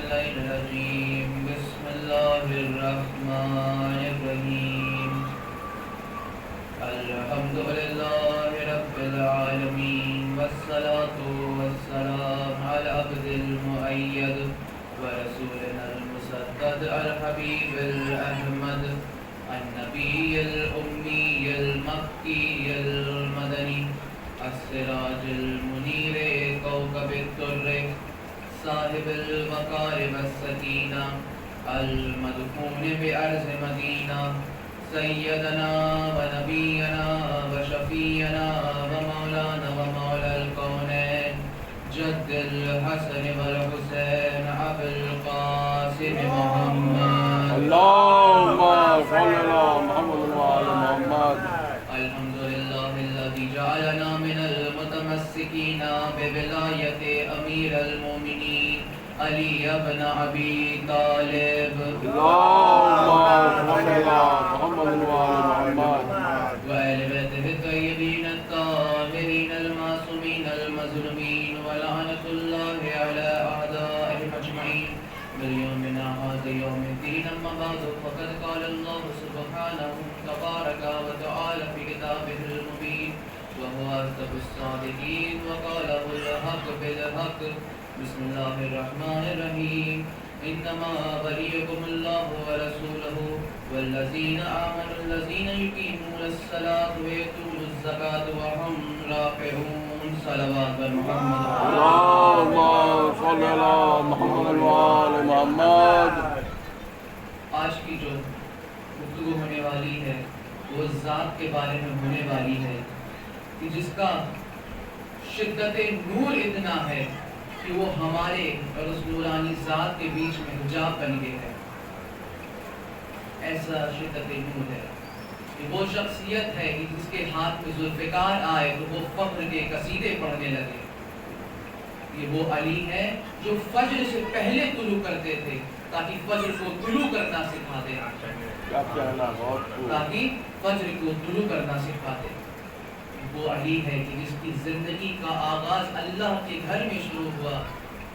الليل الرجيم بسم الله الرحمن الرحيم الحمد لله رب العالمين والصلاة والسلام على عبد المؤيد ورسولنا المسدد الحبيب الأحمد النبي الأمي المكي المدني السراج المنير كوكب الدر صاحب المكارم السكينة المدفون بأرض مدينة سيدنا ونبينا وشفينا ومولانا ومولى الكونين جد الحسن والحسين أبي القاسم محمد اللهم صل على محمد وعلى محمد. الحمد لله الذي جعلنا من المتمسكين بولاية أمير المؤمنين علي بن أبي طالب. اللهم صل على محمد وعلى محمد وآل بيته الطيبين الطاهرين المعصومين المظلومين ولعنة الله على أعدائهم أجمعين باليومنا هذا يوم الدين. أما بعد فقد قال الله سبحانه تبارك وتعالى في كتابه المبين وهو أصدق الصادقين وقاله الحق بالحق. بسم الله الرحمن الرحيم إنما وليكم الله ورسوله والذين آمنوا الذين يقيمون الصلاة ويؤتون الزكاة وهم راكعون. صلوات محمد. اللهم صل على محمد وعلى محمد. آج کی جو گفتگو ہونے والی ہے وہ ذات کے بارے میں ہونے والی ہے کہ جس کا شدت نور اتنا ہے کہ وہ ہمارے اور اس نورانی ذات کے بیچ میں حجاب بن گئے ہے. ایسا شدت نور ہے کہ وہ شخصیت ہے کہ جس کے ہاتھ میں ذوالفقار آئے تو وہ فخر کے قصیدے پڑھنے لگے. یہ وہ علی ہے جو فجر سے پہلے طلوع کرتے تھے تاکہ فجر کو طلوع کرنا سکھا دے. تاکہ فجر کو طلوع کرنا سکھا دے. وہ علی ہے کہ جس کی زندگی کا آغاز اللہ کے گھر میں شروع ہوا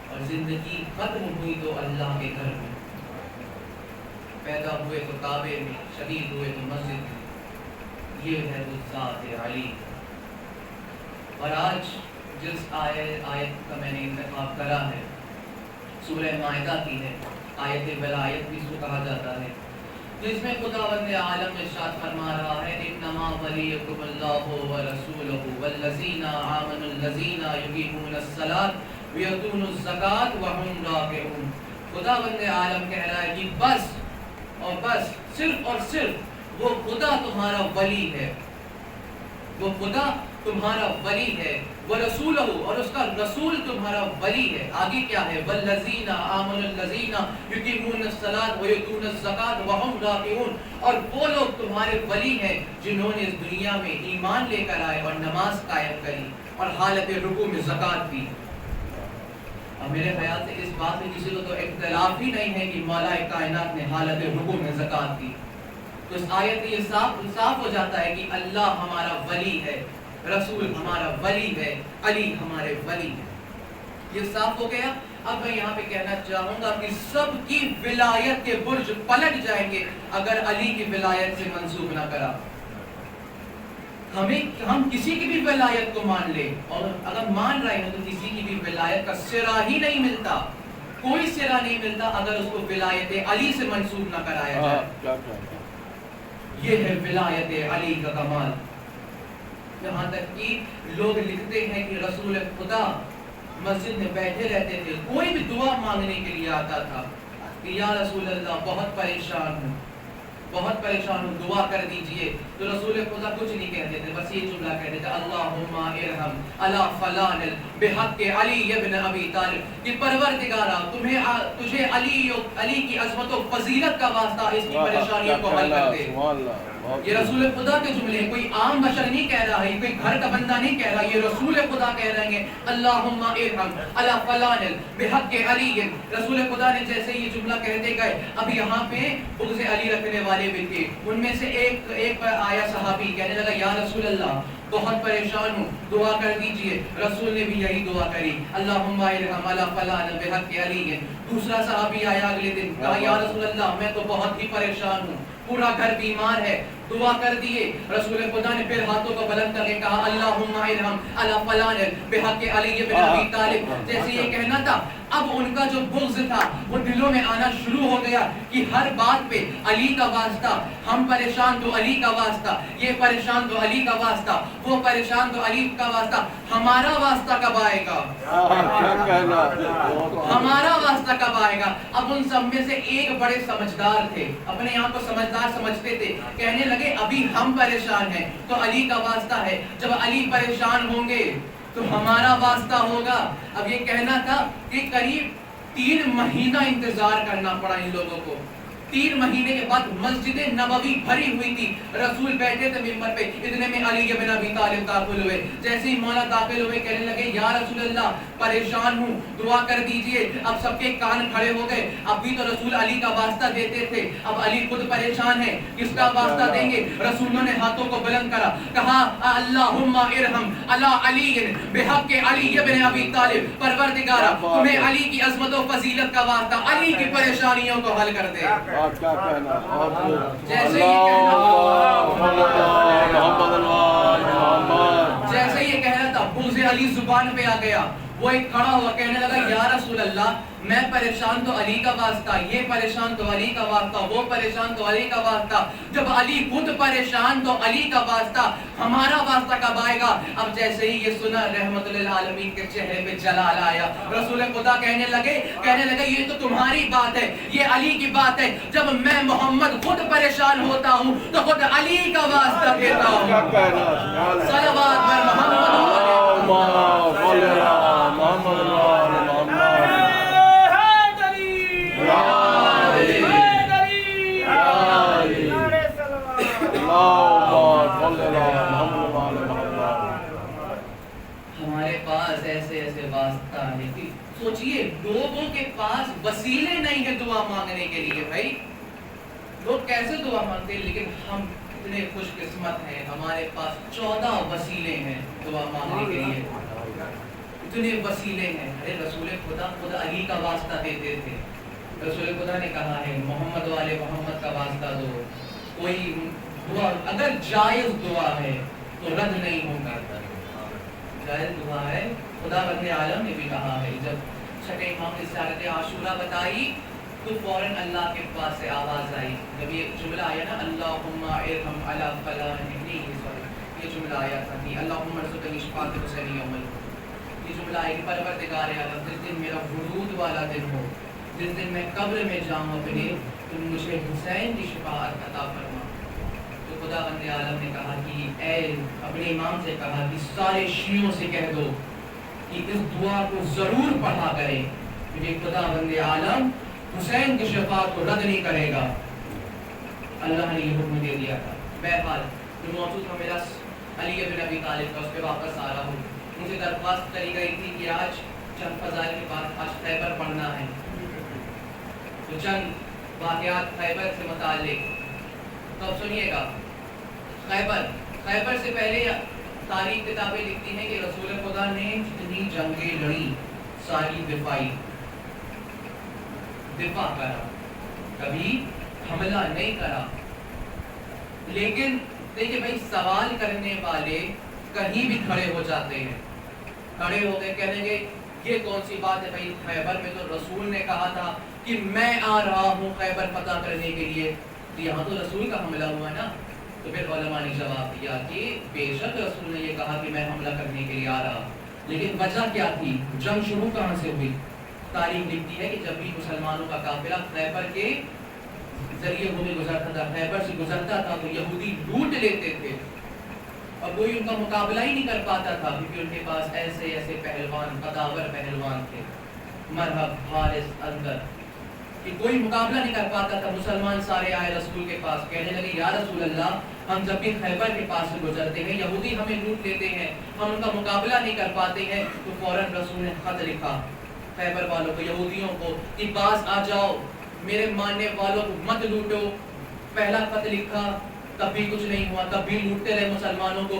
اور زندگی ختم ہوئی تو اللہ کے گھر میں. پیدا ہوئے تو کعبے میں، شہید ہوئے تو مسجد میں. یہ ہے وہ ذات علی. اور آج جس آیت کا میں نے انتخاب کرا ہے سورہ مائدہ کی ہے. آیت ولایت بھی اس کو کہا جاتا ہے. تو اس میں خداوند عالم ارشاد فرما رہا ہے انما ولیکم اللہ ورسولہ والذین آمنوا الذین یقیمون الصلاۃ ویؤتون الزکاۃ وهم راکعون. خداوند عالم کہہ رہا ہے کہ بس اور بس صرف اور صرف وہ خدا تمہارا ولی ہے. وہ خدا تمہارا ولی ہے. ورسولہ اور اس کا رسول تمہارا ولی ہے. آگے کیا ہے؟ والذین آمنوا الذین یقیمون الصلاۃ ویؤتون الزکاۃ وهم راکعون. اور وہ لوگ تمہارے ولی ہیں جنہوں نے اس دنیا میں ایمان لے کر آئے اور نماز قائم کری اور حالت رکوع میں زکوٰۃ دی. اب میرے خیال سے اس بات میں کسی کو تو اختلاف ہی نہیں ہے کہ مولا کائنات نے حالت رکوع میں زکوٰۃ دی. تو اس آیت میں یہ صاف ہو جاتا ہے کہ اللہ ہمارا ولی ہے، رسول ہمارا ولی ہے، علی ہمارے ولی ہے. یہ صاف ہو گیا. اب میں یہاں پہ کہنا چاہوں گا کہ سب کی ولایت کے برج پلٹ جائیں گے اگر علی کی ولایت سے منسوب نہ کرا. ہم کسی کی بھی ولایت کو مان لیں اور اگر مان رہے ہیں تو کسی کی بھی ولایت کا سرا ہی نہیں ملتا. کوئی سرا نہیں ملتا اگر اس کو ولایت علی سے منسوب نہ کرایا جائے. یہ ہے ولایت علی کا کمال. یہاں تک کہ لوگ لکھتے ہیں کہ رسول خدا مسجد میں بیٹھے رہتے تھے، کوئی بھی دعا مانگنے کے لیے آتا تھا کہ یا رسول اللہ بہت پریشان ہوں، دعا کر دیجئے. تو رسول خدا کچھ نہیں کہتے تھے، بس یہ جملہ کہتے تھے اللہم ارحم علی فلان بحق علی ابن ابی طالب. کہ پروردگارا تجھے علی کی عظمت و فضیلت کا واسطہ اس کی پریشانیوں کو حل کر دے. یہ رسول خدا کے جملے ہیں، کوئی عام بشر نہیں کہہ رہا ہے، کوئی گھر کا بندہ نہیں کہہ رہا. یہ رسول خدا کہہ رہے ہیں اللہم ارحم علی فلان بحق علی. رسول خدا نے جیسے یہ جملہ کہتے گئے اب یہاں پہ بغض علی رکھنے والے بھی تھے. ان میں سے ایک آیا صحابی کہنے لگا یا رسول اللہ بہت پریشان ہوں, دعا کر دیجئے. رسول نے بھی یہی دعا کری, اللہم ارحم علی فلان بحق علی. دوسرا صحابی آیا اگلے دن, کہا یا رسول اللہ میں تو بہت ہی پریشان ہوں, پورا گھر بیمار ہے. دعا کر دیے. رسول خدا نے پھر ہاتھوں کو بلند کر کے کہا اللہم ارحم علی فلان بحق علی بن ابی طالب. جیسے یہ کہنا تھا, اب ان کا جو بغض تھا وہ دلوں میں آنا شروع ہو گیا کہ ہر بات پہ علی کا واسطہ, ہم پریشان تو علی کا واسطہ, یہ پریشان تو علی کا واسطہ, وہ پریشان تو علی کا واسطہ. ہمارا واسطہ کب آئے گا؟ ہمارا واسطہ کب آئے گا؟ اب ان سب میں سے ایک بڑے سمجھدار تھے, اپنے آپ کو سمجھدار سمجھتے تھے, کہنے لگے ابھی ہم پریشان ہیں تو علی کا واسطہ ہے, جب علی پریشان ہوں گے تو ہمارا واسطہ ہوگا. اب یہ کہنا تھا کہ قریب 3 مہینہ انتظار کرنا پڑا ان لوگوں کو. 3 مہینے کے بعد مسجد نبوی بھری ہوئی تھی, رسول بیٹھے تھے ممبر پہ, اتنے میں علی بن ابی طالب داخل ہوئے. جیسے ہی مولا داخل ہوئے کہنے لگے یا رسول اللہ پریشان ہوں, دعا کر دیجئے. اب سب کے کان کھڑے ہو گئے, اب بھی تو رسول علی کا واسطہ دیتے تھے, اب علی خود پریشان ہے, کس کا واسطہ دیں گے؟ رسولوں نے ہاتھوں کو بلند کرا, کہا اللہم ارحم علی علی بحق علی بن ابی طالب. پروردگارا تمہیں علی کی عظمت و فضیلت کا واسطہ, علی کی پریشانیوں کو حل کر دے. کیا کہنا, جیسے یہ کہنا تھا بغض علی زبان پہ آ گیا. وہ ایک کھڑا ہوا کہنے لگا یا رسول اللہ میں پریشان تو علی کا واسطہ, یہ پریشان تو علی کا واسطہ, وہ پریشان تو علی کا واسطہ. جب علی خود پریشان تو علی کا واسطہ, ہمارا واسطہ کب آئے گا؟ اب جیسے ہی یہ سنا رحمت للعالمین کے چہرے پہ جلال آیا. رسول خدا کہنے لگے یہ تو تمہاری بات ہے, یہ علی کی بات ہے. جب میں محمد خود پریشان ہوتا ہوں تو خود علی کا واسطہ دیتا ہوں. صلوات میں محمد ہمارے پاس ایسے ایسے واسطہ ہے کہ سوچئے لوگوں کے پاس وسیلے نہیں ہیں دعا مانگنے کے لیے. بھائی لوگ کیسے دعا مانگتے ہیں, لیکن ہم اتنے خوش قسمت ہیں, ہمارے پاس 14 وسیلے ہیں دعا مانگنے کے لیے. اتنے وسیلے ہیں. ارے رسول خدا خود علی کا واسطہ دیتے تھے. رسول خدا نے کہا ہے محمد والے محمد کا واسطہ دو. کوئی دعا اگر جائز دعا ہے تو رد نہیں ہوگا. جائز دعا ہے. خدا بند عالم نے بھی کہا ہے, جب چھٹے امام نے سیارت عاشورہ بتائی تو فوراً اللہ کے پاس سے آواز آئی. جب یہ جملہ آیا نا اللہم ارحم علی فلان, یہ جملہ آیا تھا کہ اللہم ارزقنی شفاعت حسین یوم القیامہ. یہ جملہ آیا کہ پروردگار عالم جس دن میرا ورود والا دن ہو, جس دن میں قبر میں جاؤں اپنے, تو مجھے حسین کی شفاعت عطا فرما. تو خدا بند عالم نے کہا کہ اے اپنے امام سے کہا کہ سارے شیعوں سے کہہ دو کہ اس دعا کو ضرور پڑھا کریں, کیونکہ خدا بند عالم حسین کی شفاعت کو رد نہیں کرے گا. اللہ نے یہ حکم دے دیا تھا. بہرحال جو موجود تھا میرا علی بن ابی طالب کا, اس پہ واپس آ رہا ہوں. مجھے درخواست کری گئی تھی کہ آج چند فضائل کے بعد آج خیبر پڑھنا ہے, تو چند واقعات خیبر سے متعلق. تو اب سنیے گا, خیبر سے پہلے تاریخ کتابیں لکھتی ہیں کہ رسول خدا نے جتنی جنگیں لڑی ساری دفاع کرا, کبھی حملہ نہیں کرا. لیکن دیکھیں بھائی سوال کرنے والے کہیں بھی کھڑے ہو جاتے ہیں, کھڑے ہو گئے کہنے گے یہ کون سی بات ہے بھائی, خیبر میں تو رسول نے کہا تھا کہ میں آ رہا ہوں خیبر فتح کرنے کے لیے, تو یہاں تو رسول کا حملہ ہوا نا. تو پھر علماء نے جواب دیا کہ بے شک رسول نے یہ کہا کہ میں حملہ کرنے کے لیے آ رہا, لیکن وجہ کیا تھی, جنگ شروع کہاں سے ہوئی؟ تاریخ لکھتی ہے کہ جب بھی مسلمانوں کا قافلہ خیبر کے ذریعے ہونے گزرتا تھا, خیبر سے گزرتا تھا, تو یہودی لوٹ لیتے تھے اور کوئی ان کا مقابلہ ہی نہیں کر پاتا تھا, کیونکہ ان کے پاس ایسے ایسے پہلوان, قداور پہلوان تھے, مرحب حارث اندر, کہ کوئی مقابلہ نہیں کر پاتا تھا. مسلمان سارے آئے رسول کے پاس, کہنے لگے یا رسول اللہ ہم جب بھی خیبر کے پاس سے گزرتے ہیں یہودی ہمیں لوٹ لیتے ہیں, ہم ان کا مقابلہ نہیں کر پاتے ہیں. تو فوراً رسول نے خط لکھا خیبر والوں کو, یہودیوں کو, کہ باز آ جاؤ, میرے ماننے والوں کو مت لوٹو. پہلا خط لکھا, تب بھی کچھ نہیں ہوا, تب بھی لوٹتے رہے مسلمانوں کو.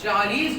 40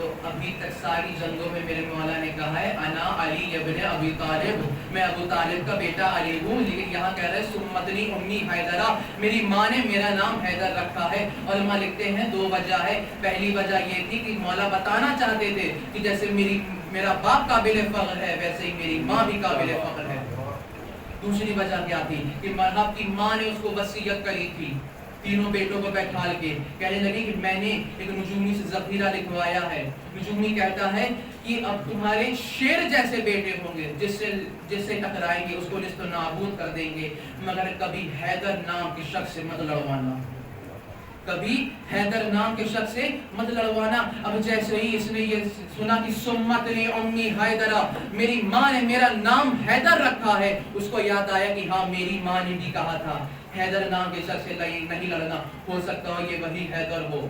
تو ابھی تک ساری جنگوں میں میرے مولا نے کہا ہے انا علی ابن ابی طالب، میں ابو طالب کا بیٹا علی ہوں، لیکن یہاں کہہ رہے سمتنی امی حیدرہ، میری ماں نے میرا نام حیدر رکھا ہے۔ علماء لکھتے ہیں دو وجہ ہے، پہلی وجہ یہ تھی کہ مولا بتانا چاہتے تھے کہ جیسے میرا باپ قابل فخر ہے ویسے ہی میری ماں بھی قابل فخر ہے۔ دوسری وجہ کیا تھی کہ مرحب کی ماں نے اس کو وصیت کری تھی، تینوں بیٹوں کو بیٹھال کے کہنے لگی کہ میں نے ایک نجومی سے ذخیرہ لکھوایا ہے، نجومی کہتا ہے کہ اب تمہارے شیر جیسے بیٹے ہوں گے، جس سے ٹکرائیں گے اس کو نیست و نابود کر دیں گے، مگر کبھی حیدر نام کے شخص سے مت لڑوانا، کبھی حیدر نام کے شخص سے مت لڑوانا۔ اب جیسے ہی اس نے یہ سنا کہ سمتنی امی حیدرہ، میری ماں نے میرا نام حیدر رکھا ہے، اس کو یاد آیا کہ ہاں میری ماں نے بھی کہا تھا حیدر نام کے شخص سے نہیں لڑنا، ہو سکتا ہو یہ وہی حیدر ہو۔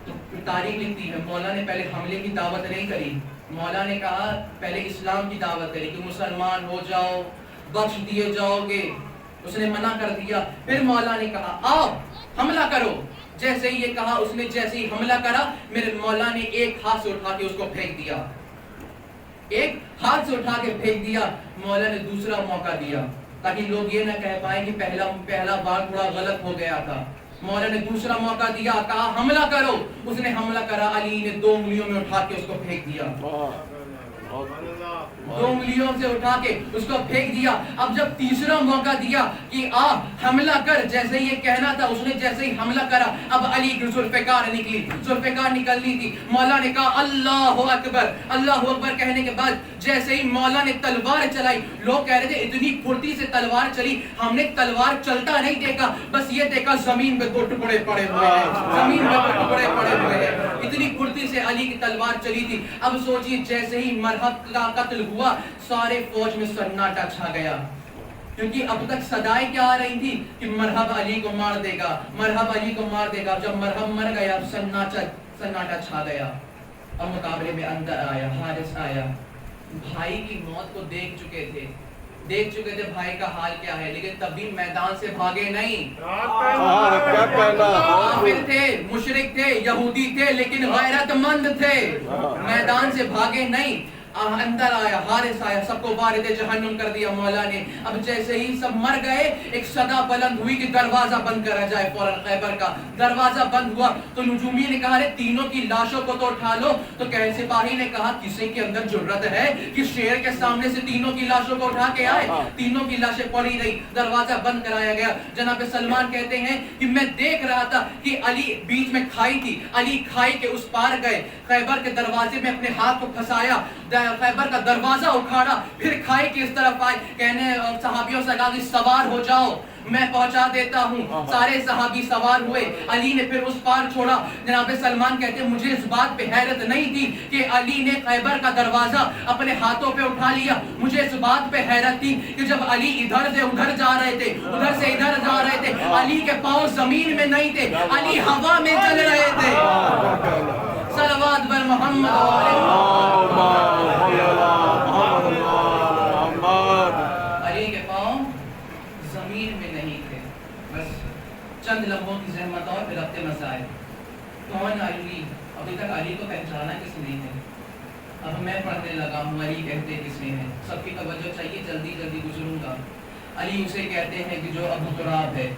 تو تاریخ لکھتی ہے مولا نے پہلے حملے کی دعوت نہیں کری، مولا نے کہا پہلے اسلام کی دعوت کری کہ مسلمان ہو جاؤ بخش دیے جاؤ گے، اس نے منع کر دیا۔ پھر مولا نے کہا آؤ حملہ کرو، جیسے ہی یہ کہا اس نے جیسے ہی حملہ کرا میرے مولا نے ایک ہاتھ سے اٹھا کے اس کو پھینک دیا، ایک ہاتھ سے اٹھا کے پھینک دیا۔ مولا نے دوسرا موقع دیا تاکہ لوگ یہ نہ کہہ پائیں کہ پہلا بار تھوڑا غلط ہو گیا تھا۔ مولا نے دوسرا موقع دیا، کہا حملہ کرو، اس نے حملہ کرا، علی نے 2 انگلیوں میں اٹھا کے اس کو پھینک دیا، 2 انگلیوں سے اٹھا کے اس کو پھینک دیا۔ اب جب تیسرا موقع دیا کہ حملہ کر، جیسے یہ کہنا تھا اس نے جیسے ہی حملہ کرا، اب علی کی ذوالفقار نکلی، ذوالفقار نکلنی تھی، مولا نے کہا اللہ اکبر، اللہ اکبر کہنے کے بعد جیسے ہی مولا نے تلوار چلائی، لوگ کہہ رہے تھے اتنی پھرتی سے تلوار چلی، ہم نے تلوار چلتا نہیں دیکھا، بس یہ دیکھا زمین پہ 2 ٹکڑے پڑے ہوئے ہیں، زمین پہ 2 ٹکڑے پڑے ہوئے ہیں، اتنی پھرتی سے علی کی تلوار چلی تھی۔ اب سوچئے جیسے ہی مرحب کا قتل ہوا سارے فوج میں سناٹا چھا گیا، کیونکہ اب تک صدائیں کیا آ رہی تھی کہ مرحب علی کو مار دے گا، مرحب علی کو مار دے گا۔ جب مرحب مر گیا اب سناٹا چھا گیا، اور مقابلے میں اندر آیا حارث آیا، بھائی کی موت کو دیکھ چکے تھے بھائی کا حال کیا ہے، لیکن تب بھی میدان سے بھاگے نہیں، کافر تھے، مشرک تھے، یہودی تھے، لیکن غیرت مند تھے، میدان سے بھاگے نہیں۔ اندر آیا حارث آیا، سب کو وارد جہنم کر دیا مولا نے۔ اب جیسے ہی سب مر گئے ایک صدا بلند ہوئی کہ دروازہ بند کرا جائے، فوراً خیبر کا دروازہ بند ہوا تو نجومی نے کہا تینوں کی لاشوں کو تو اٹھا لو، تو سپاہی نے کہا کسی کے اندر جرت ہے کہ شیر کے سامنے سے تینوں کی لاشوں کو اٹھا کے آئے؟ تینوں کی لاشیں پڑی رہی، دروازہ بند کرایا گیا۔ جناب سلمان کہتے ہیں کہ میں دیکھ رہا تھا کہ علی بیچ میں کھائی تھی، علی کھائی کے اس پار گئے، خیبر کے دروازے میں اپنے ہاتھ کو پھنسایا، خیبر کا دروازہ اکھاڑا، پھر کھائی کی اس طرف آئے، کہنے صحابیوں سے کہا کہ سوار ہو جاؤ میں پہنچا دیتا ہوں۔ سارے صحابی سوار ہوئے، علی نے پھر اس پار چھوڑا۔ جناب سلمان کہتے ہیں مجھے اس بات پہ حیرت نہیں تھی کہ علی نے خیبر کا دروازہ اپنے ہاتھوں پہ اٹھا لیا، مجھے اس بات پہ حیرت تھی کہ جب علی ادھر سے ادھر جا رہے تھے، ادھر سے ادھر جا رہے تھے، علی کے پاؤں زمین میں نہیں تھے، علی ہوا میں چل رہے تھے۔ صلوات بر محمد علی کے پاؤں زمین میں نہیں تھے۔ بس چند لمحوں کی زحمت اور پھر ربط مسائل۔ کون علی؟ ابھی تک علی کو پہچانا کس نے ہے؟ اب میں پڑھنے لگا ہوں علی کہتے کس نے ہیں، سب کی توجہ چاہیے، جلدی جلدی گزروں گا۔ علی اسے کہتے ہیں کہ جو ابو تراب ہے،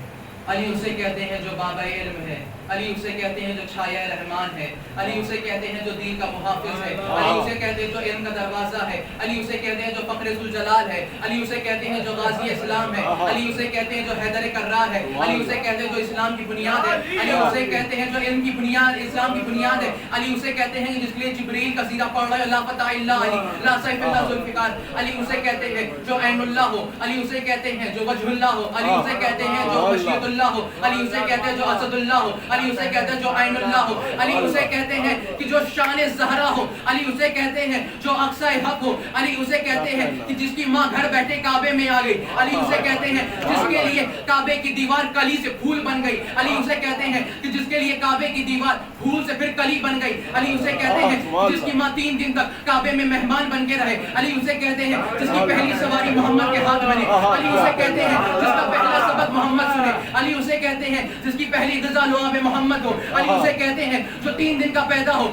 علی اسے کہتے ہیں جو بابا علم ہے، علی اسے کہتے ہیں جو چھایہ رحمان ہے، علی اسے کہتے ہیں جو دین کا محافظ ہے، علی اسے کہتے ہیں جو علم کا دروازہ ہے، علی اسے کہتے ہیں جو فخر ذوالجلال ہے، علی اسے کہتے ہیں جو غازی اسلام ہے، علی اسے کہتے ہیں جو حیدر کرار ہے، علی اسے کہتے ہیں جو اسلام کی بنیاد ہے، علی اسے کہتے ہیں جو علم کی بنیاد، اسلام کی بنیاد ہے، علی اسے کہتے ہیں جس کے لیے جبریل کا سیدھا پڑھ رہا ہے لا فتح الا علی لا سیف الا ذوالفقار، علی اسے کہتے ہیں جو عین اللہ ہو، علی اسے کہتے ہیں جو وجہ اللہ ہو، علی اسے کہتے ہیں جو مشیت اللہ ہو، علی اسے کہتے ہیں جو اسد اللہ ہو، علی اسے کہتے ہیں جو عین اللہ ہو، علی اسے کہتے ہیں کہ جو شان زہرا ہو، علی اسے کہتے ہیں جو اقصی حق ہو، علی اسے کہتے ہیں کہ جس کی ماں گھر بیٹھے کعبے میں آ گئی، علی اسے کہتے ہیں جس کے لیے کعبے کی دیوار کلی سے پھول بن گئی، علی اسے کہتے ہیں کہ جس کے لیے کعبے کی دیوار پھول سے پھر کلی بن گئی، علی اسے کہتے ہیں جس کی ماں 3 دن تک کعبے میں مہمان بن کے رہے، علی اسے کہتے ہیں جس کی پہلی سواری محمد کے ہاتھ بنے، علی اسے کہتے ہیں جس کا پہلا سبق محمد سنے. علی اسے کہتے ہیں جس کی پہلی غذا لعاب محمد ہو. علی اسے کہتے ہیں جو 3 دن کا پیدا ہو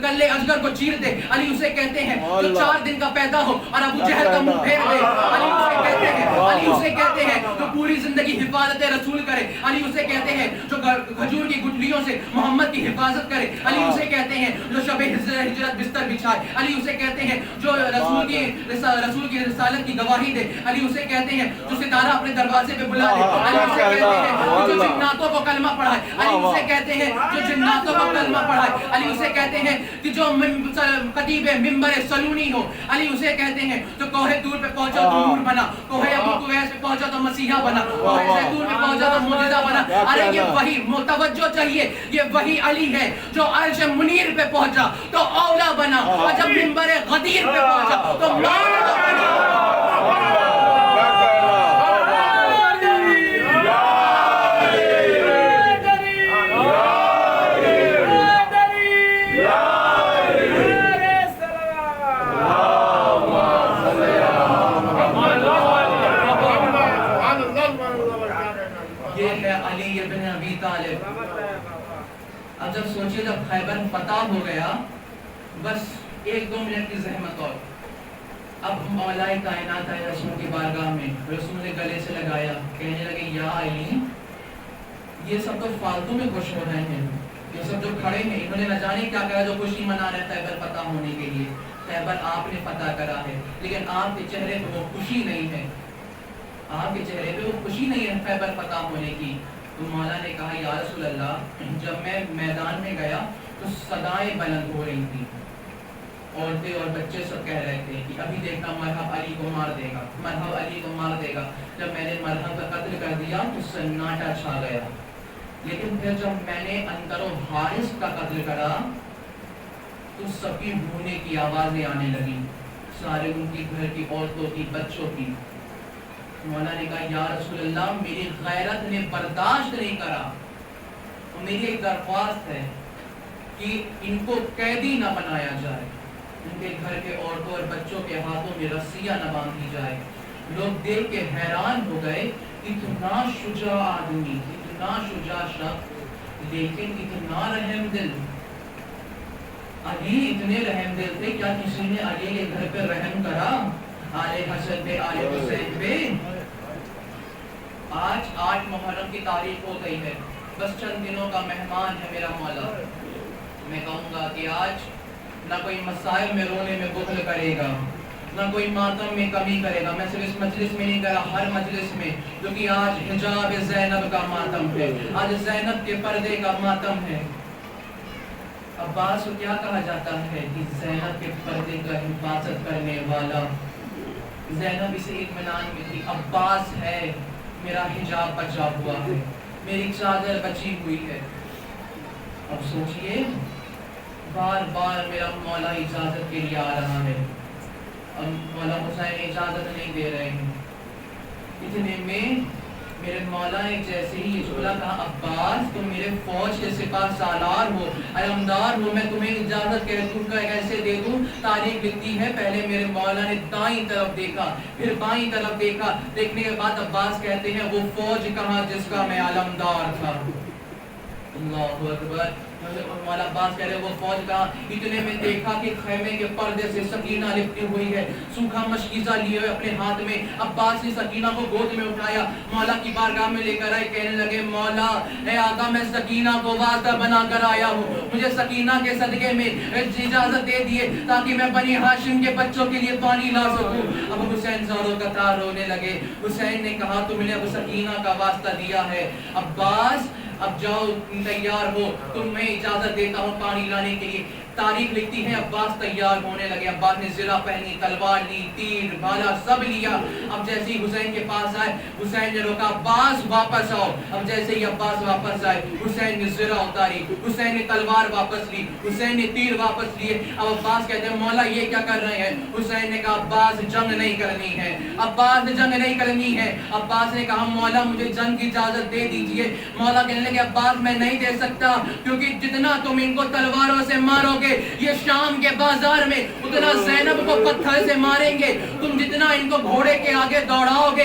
گلے اجگر کو چیر دے. علی اسے کہتے ہیں جو 4 دن کا پیدا ہو اور ابو جہل کا منہ پھیر دے. علی اسے کہتے ہیں جو پوری زندگی حفاظت رسول کرے. علی اسے کہتے ہیں جو کھجور کی گٹھلیوں سے محمد کی حفاظت کرے. علی اسے کہتے ہیں جو شب ہجرت بستر بچھائے. علی اسے کہتے ہیں جو رسول کی رسالت کی گواہی دے. علی اسے کہتے ہیں جو ستارہ اپنے دروازے پہ بلا دے. علی اسے کہتے ہیں جو جناتوں کو کلمہ پڑھائے. علی اسے کہتے ہیں جو جناتوں کو کلمہ پڑھائے. علی اسے کہتے ہیں کہ جو خطیب منبر سلونی ہو. علی اسے کہتے ہیں جو کوہ طور پہ پہنچا تو نور بنا, کوہ ابو قبیس پہ پہنچا تو مسیحا بنا, کوہ زیتون پہ پہنچا تو معجزہ بنا. ارے یہ وہی متوجہ چاہیے, یہ وہی علی ہے جو عرش منیر پہ پہنچا تو اولا بنا, اور جب منبر غدیر پہ پہنچا تو مولا بنا. اب جب سوچیے جب خیبر فتح ہو گیا, بس 1-2 منٹ کی زحمت اور اب مولا کائنات آئے رسول کی بارگاہ میں. رسول نے گلے سے لگایا, کہنے لگے یا علی یہ سب تو فالتو میں خوش ہو رہے ہیں, یہ سب جو کھڑے ہیں انہوں نے نہ جانے کیا کہا جو خوشی منا رہے خیبر فتح ہونے کے لیے. خیبر آپ نے فتح کرا ہے لیکن آپ کے چہرے پہ وہ خوشی نہیں ہے, آپ کے چہرے پہ وہ خوشی نہیں ہے خیبر فتح ہونے کی. تو مولا نے کہا یا رسول اللہ جب میں میدان میں گیا تو صدائیں بلند ہو رہی تھی, عورتیں اور بچے سب کہہ رہے تھے کہ ابھی دیکھنا مرحب علی کو مار دے گا, مرحب علی کو مار دے گا. جب میں نے مرحب کا قتل کر دیا تو سناٹا چھا گیا. لیکن پھر جب میں نے انتر و حارث کا قتل کرا تو سب کی رونے کی آوازیں آنے لگی, سارے ان کی گھر کی عورتوں کی بچوں کی. مولا نے کہا یا رسول اللہ میری غیرت نے برداشت نہیں کرا, میری ایک درخواست ہے کہ ان کو قیدی نہ بنایا جائے, ان کے گھر کے عورتوں اور بچوں کے ہاتھوں میں رسیاں نہ باندھی جائے. لوگ دیکھ کے حیران ہو گئے, اتنا شجاع آدمی, اتنا شجاع شخص لیکن اتنا رحم دل. علی اتنے رحم دل تھے, کیا کسی نے علی کے گھر پہ رحم کرا؟ آل حسن پہ, آل حسین پہ. آج 8 محرم کی تاریخ ہو گئی ہے, بس چند دنوں کا مہمان ہے میرا مولا. میں کہوں گا کہ آج نہ کوئی مسائل میں رونے میں بخل کرے گا, نہ کوئی ماتم میں کمی کرے گا. میں صرف اس مجلس میں نہیں کرا, ہر مجلس میں, کیونکہ آج حجاب زینب کا ماتم ہے, آج زینب کے پردے کا ماتم ہے. عباس کو کیا کہا جاتا ہے کہ زینب کے پردے کا حفاظت کرنے والا. زینب اسے اطمینان میں تھی, عباس ہے میرا حجاب بچا ہوا ہے, میری چادر بچی ہوئی ہے. اب سوچئے بار بار میرا مولا اجازت کے لیے آ رہا ہے, اب مولا حسین اجازت نہیں دے رہے ہیں. اتنے میں میرے مولا نے جیسے ہی بولا, کہا عباس تم میرے فوج کے سپاہ سالار ہو, علمدار ہو, میں تمہیں اجازت کیسے دے دوں. تاریخ لکھتی ہے پہلے میرے مولا نے دائیں طرف دیکھا, پھر بائیں طرف دیکھا, دیکھنے کے بعد عباس کہتے ہیں وہ فوج کہاں جس کا میں علمدار تھا. اللہ اکبر. مولا عباس کہہ رہے وہ فوج کہاں. اتنے میں دیکھا کہ خیمے کے پردے سے سکینہ لپٹی ہوئی ہے, سوکھا مشکیزہ لیے ہوئے اپنے ہاتھ میں. عباس نے سکینہ کو گود میں اٹھایا, مولا کی بارگاہ میں لے کر آئے, کہنے لگے مولا اے آقا میں سکینہ کو واسطہ بنا کر آیا ہوں, مجھے سکینہ کے صدقے میں اجازت دے دیے تاکہ میں بنی ہاشم کے بچوں کے لیے پانی لا سکوں. اب حسین زاروں کا تار رونے لگے. حسین نے کہا تم نے اب سکینہ کا واسطہ دیا ہے, عباس اب جاؤ تیار ہو, تمہیں اجازت دیتا ہوں پانی لانے کے لیے. تاریخ لکھتی ہے عباس تیار ہونے لگے. عباس نے زرہ پہنی, تلوار لی, تیر بھالا سب لیا. اب جیسے ہی حسین کے پاس آئے, حسین نے روکا, عباس واپس آؤ. اب جیسے ہی عباس واپس آئے, حسین نے زرہ اتاری, حسین نے تلوار واپس لی, حسین نے تیر واپس لیے. اب عباس کہتے ہیں مولا یہ کیا کر رہے ہیں؟ حسین نے کہا عباس جنگ نہیں کرنی ہے, عباس جنگ نہیں کرنی ہے. عباس نے کہا مولا مجھے جنگ کی اجازت دے دیجئے. مولا کہنے لگے عباس میں نہیں دے سکتا, کیونکہ جتنا تم ان کو تلواروں سے مارو گے یہ شام کے بازار میں اتنا زینب کو پتھر سے ماریں گے. تم جتنا ان کو گھوڑے کے آگے دوڑاؤ گے